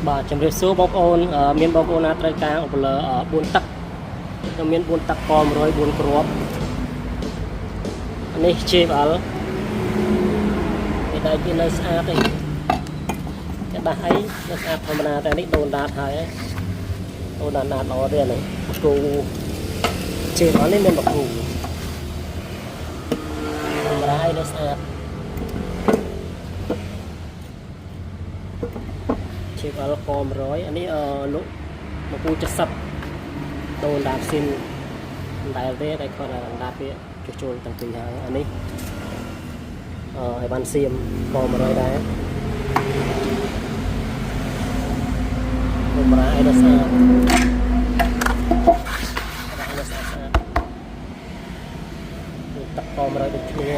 បាទជំរាបសួរបងប្អូនមានបងប្អូនណាត្រូវការឧបលើ4ទឹកខ្ញុំមាន4ទឹកក104គ្រាប់នេះ JBL គេដៃវានៅស្អាតទេគេដាស់អីនៅស្អាតធម្មតាតែនេះដូនដាតហើយដូនដាតល្អទេនេះគូ JBL នេះមានបកគូធម្មតាហើយនៅស្អាតJBL ក100អានេះលោកមកពូ70ដូនដាតស៊ីនដែលទេតែគាត់ដាតវាចូលទាំងពីរហើយអានេះឲ្យបានសៀមក100ដែរបំរើឲ្យដល់ស្អាតទឹកក100ដូចគ្នា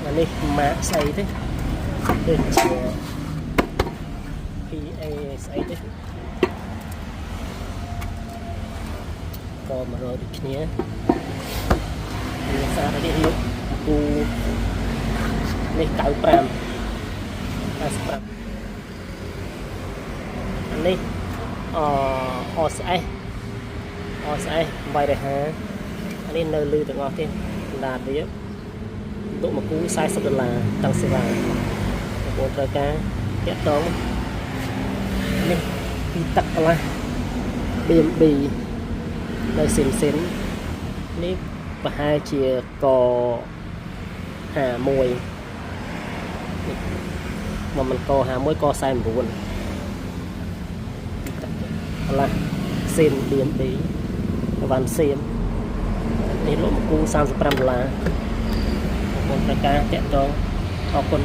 អានេះម៉ាកស្អីទេដូចជា PA ស្អីទេក100ដូចគ្នាវាសារនេះលោកគូនេះ95នេះOSS 850អានេះនៅលើទាំងអស់ទេដាតវាទុកមកគូ$40តាំងសេវាបងប្អូនត្រូវការតាក់ទងនេះពីទឹកកន្លះ BMB នៅសិននេះប្រហែលជាក51មកមិនក51ក49កន្លះសេន BMB វ៉ាន់សេននេះលោកមកគូ$35បងប្អូនត្រូវការតាក់ទងអរគុណ